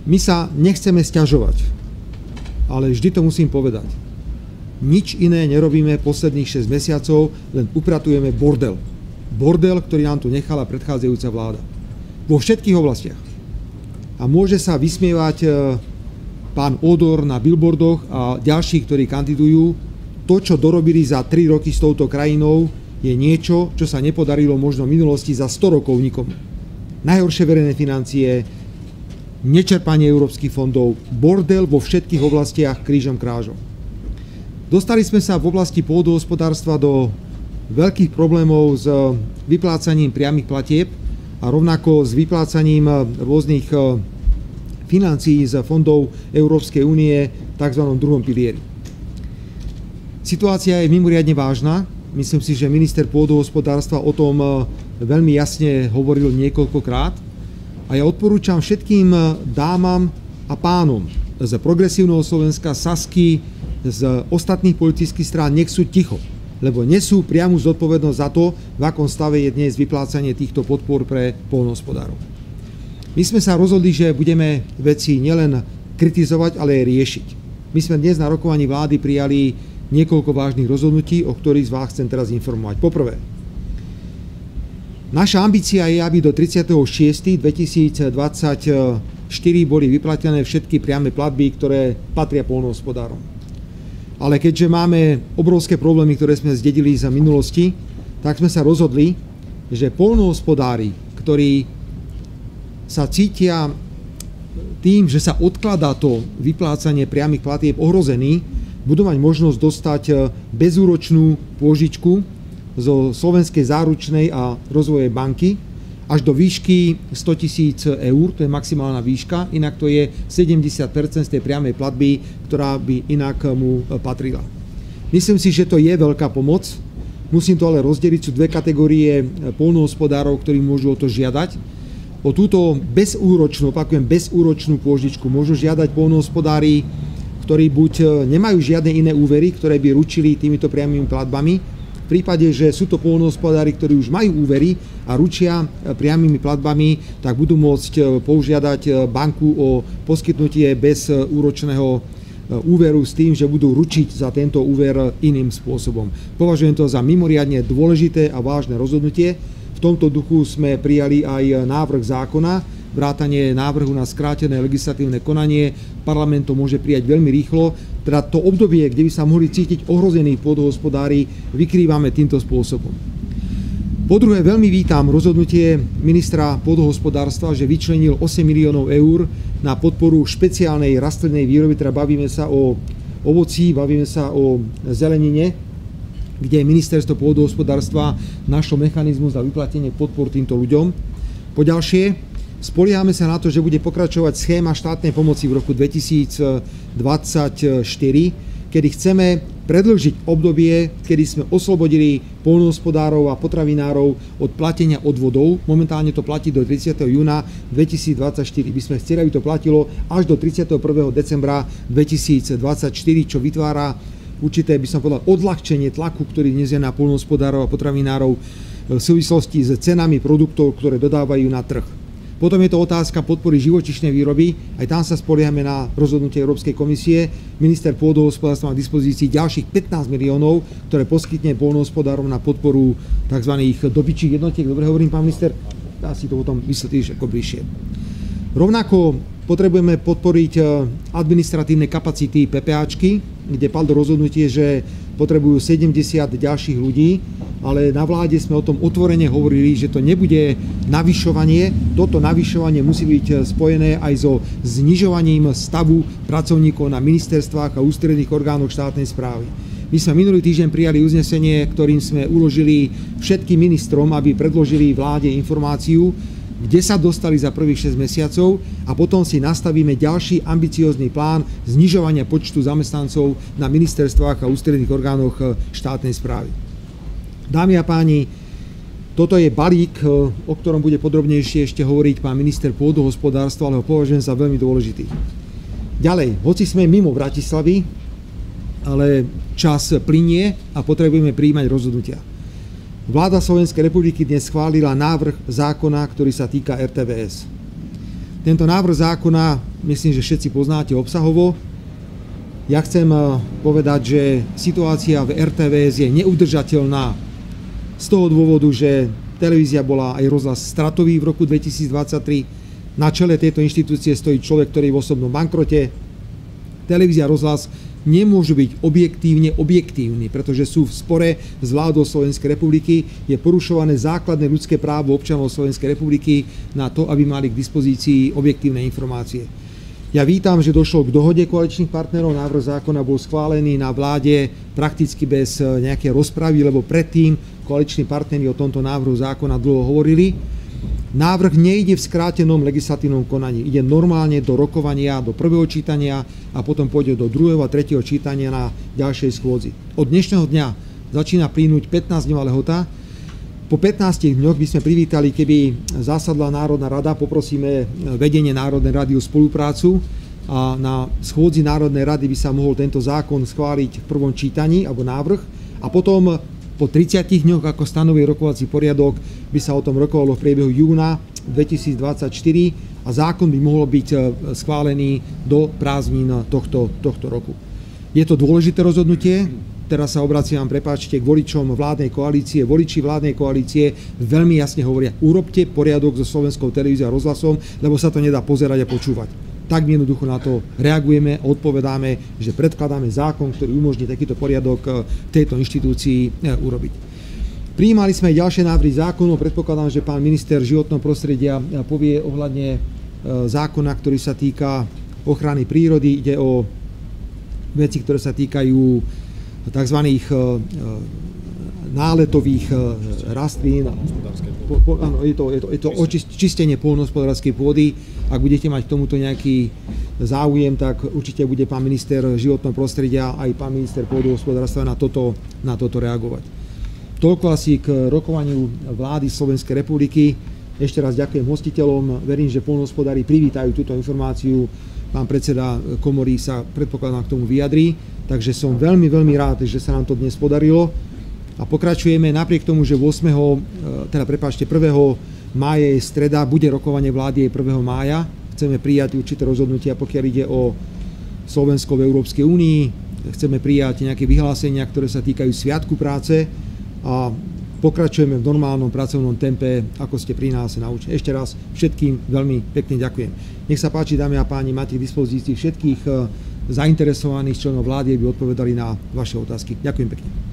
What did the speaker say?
My sa nechceme sťažovať, ale vždy to musím povedať. Nič iné nerobíme posledných 6 mesiacov, len upratujeme bordel. Bordel, ktorý nám tu nechala predchádzajúca vláda. Vo všetkých oblastiach. A môže sa vysmievať pán Ódor na billboardoch a ďalší, ktorí kandidujú. To, čo dorobili za 3 roky s touto krajinou, je niečo, čo sa nepodarilo možno v minulosti za 100 rokov nikomu. Najhoršie verejné financie, nečerpanie európskych fondov, bordel vo všetkých oblastiach krížom krážom. Dostali sme sa v oblasti pôdohospodárstva do veľkých problémov s vyplácaním priamych platieb a rovnako s vyplácaním rôznych financií z fondov Európskej únie, tzv. Druhom pilieri. Situácia je mimoriadne vážna. Myslím si, že minister pôdohospodárstva o tom veľmi jasne hovoril niekoľkokrát. A ja odporúčam všetkým dámam a pánom z Progresívneho Slovenska, Sasky, z ostatných politických strán, nech sú ticho, lebo nesú priamu zodpovednosť za to, v akom stave je dnes vyplácanie týchto podpor pre poľnohospodárov. My sme sa rozhodli, že budeme veci nielen kritizovať, ale aj riešiť. My sme dnes na rokovaní vlády prijali niekoľko vážnych rozhodnutí, o ktorých z vás chcem teraz informovať. Poprvé, naša ambícia je, aby do 36.2024 boli vyplatené všetky priame platby, ktoré patria poľnohospodárom. Ale keďže máme obrovské problémy, ktoré sme zdedili z minulosti, tak sme sa rozhodli, že poľnohospodári, ktorí sa cítia tým, že sa odkladá to vyplácanie priamych platieb ohrození, budú mať možnosť dostať bezúročnú pôžičku zo Slovenskej záručnej a rozvojovej banky až do výšky 100 000 eur, to je maximálna výška, inak to je 70% z tej priamej platby, ktorá by inak mu patrila. Myslím si, že to je veľká pomoc, musím to ale rozdeliť, sú dve kategórie poľnohospodárov, ktorí môžu o to žiadať. O túto bezúročnú, opakujem, bezúročnú pôžičku môžu žiadať poľnohospodári, ktorí buď nemajú žiadne iné úvery, ktoré by ručili týmito priamými platbami. V prípade, že sú to poľnohospodári, ktorí už majú úvery a ručia priamými platbami, tak budú môcť požiadať banku o poskytnutie bezúročného úveru s tým, že budú ručiť za tento úver iným spôsobom. Považujem to za mimoriadne dôležité a vážne rozhodnutie. V tomto duchu sme prijali aj návrh zákona, vrátanie návrhu na skrátené legislatívne konanie. Parlament to môže prijať veľmi rýchlo. Teda to obdobie, kde by sa mohli cítiť ohrození pôdohospodári, vykrývame týmto spôsobom. Po druhé, veľmi vítam rozhodnutie ministra pôdohospodárstva, že vyčlenil 8 miliónov eur na podporu špeciálnej rastlinnej výroby, teda bavíme sa o ovocí, bavíme sa o zelenine, kde ministerstvo pôdohospodárstva našlo mechanizmus na vyplatenie podpor týmto ľuďom. Po ďalšie, spoliehame sa na to, že bude pokračovať schéma štátnej pomoci v roku 2024, kedy chceme predĺžiť obdobie, kedy sme oslobodili poľnohospodárov a potravinárov od platenia odvodov. Momentálne to platí do 30. júna 2024. By sme chceli, aby to platilo až do 31. decembra 2024, čo vytvára určité, by som povedal, odľahčenie tlaku, ktorý dnes je na poľnohospodárov a potravinárov v súvislosti s cenami produktov, ktoré dodávajú na trh. Potom je to otázka podpory živočíšnej výroby. Aj tam sa spoliehame na rozhodnutie Európskej komisie. Minister pôdohospodárstva má v dispozícii ďalších 15 miliónov, ktoré poskytne poľnohospodárom na podporu tzv. Dobyčích jednotiek. Dobre hovorím, pán minister? Dá si to potom vysvetlíš ako bližšie. Rovnako potrebujeme podporiť administratívne kapacity PPAčky, kde padlo rozhodnutie, že potrebujú 70 ďalších ľudí, ale na vláde sme o tom otvorene hovorili, že to nebude navyšovanie. Toto navyšovanie musí byť spojené aj so znižovaním stavu pracovníkov na ministerstvách a ústredných orgánoch štátnej správy. My sme minulý týždeň prijali uznesenie, ktorým sme uložili všetkým ministrom, aby predložili vláde informáciu, kde sa dostali za prvých 6 mesiacov a potom si nastavíme ďalší ambiciózny plán znižovania počtu zamestnancov na ministerstvách a ústredných orgánoch štátnej správy. Dámy a páni, toto je balík, o ktorom bude podrobnejšie ešte hovoriť pán minister pôdohospodárstva, ale ho považujem za veľmi dôležitý. Ďalej, hoci sme mimo Bratislavy, ale čas plynie a potrebujeme prijímať rozhodnutia. Vláda Slovenskej republiky dnes schválila návrh zákona, ktorý sa týka RTVS. Tento návrh zákona, myslím, že všetci poznáte obsahovo. Ja chcem povedať, že situácia v RTVS je neudržateľná z toho dôvodu, že televízia bola aj rozhlas stratový v roku 2023. Na čele tejto inštitúcie stojí človek, ktorý je v osobnom bankrote. Televízia rozhlas nemôžu byť objektívni, pretože sú v spore s vládou Slovenskej republiky. Je porušované základné ľudské právo občanov Slovenskej republiky na to, aby mali k dispozícii objektívne informácie. Ja vítam, že došlo k dohode koaličných partnerov. Návrh zákona bol schválený na vláde prakticky bez nejakej rozpravy, lebo predtým koaliční partneri o tomto návrhu zákona dlho hovorili. Návrh nejde v skrátenom legislatívnom konaní. Ide normálne do rokovania, do prvého čítania a potom pôjde do druhého a tretieho čítania na ďalšej schôdzi. Od dnešného dňa začína plynúť 15-dňová lehota. Po 15 dňoch by sme privítali, keby zasadla Národná rada, poprosíme vedenie Národnej rady o spoluprácu a na schôdzi Národnej rady by sa mohol tento zákon schváliť v prvom čítaní alebo návrh a potom po 30 dňoch, ako stanoví rokovací poriadok, by sa o tom rokovalo v priebehu júna 2024 a zákon by mohol byť schválený do prázdnin tohto roku. Je to dôležité rozhodnutie. Teraz sa obraciam, prepáčte, k voličom vládnej koalície. Voliči vládnej koalície veľmi jasne hovoria, urobte poriadok so Slovenskou televíziou a rozhlasom, lebo sa to nedá pozerať a počúvať. Tak my jednoducho na to reagujeme a odpovedáme, že predkladáme zákon, ktorý umožní takýto poriadok v tejto inštitúcii urobiť. Prijímali sme aj ďalšie návrhy zákonov. Predpokladám, že pán minister životného prostredia povie ohľadne zákona, ktorý sa týka ochrany prírody. Ide o veci, ktoré sa týkajú tzv. Náletových rastlín. Áno, je to čistenie poľnohospodárskej pôdy. Ak budete mať k tomuto nejaký záujem, tak určite bude pán minister životného prostredia aj pán minister pôdohospodárstva na toto reagovať. Toľko asi k rokovaniu vlády Slovenskej republiky. Ešte raz ďakujem hostiteľom. Verím, že poľnohospodári privítajú túto informáciu. Pán predseda komory sa predpokladám k tomu vyjadrí. Takže som veľmi, veľmi rád, že sa nám to dnes podarilo. A pokračujeme napriek tomu, že 1. mája je streda, bude rokovanie vlády aj 1. mája. Chceme prijať určité rozhodnutia, pokiaľ ide o Slovensko v Európskej únii. Chceme prijať nejaké vyhlásenia, ktoré sa týkajú sviatku práce a pokračujeme v normálnom pracovnom tempe, ako ste pri nás naučili. Ešte raz všetkým veľmi pekne ďakujem. Nech sa páči, dámy a páni, máte k dispozícii všetkých zainteresovaných členov vlády, aby odpovedali na vaše otázky. Ďakujem pekne.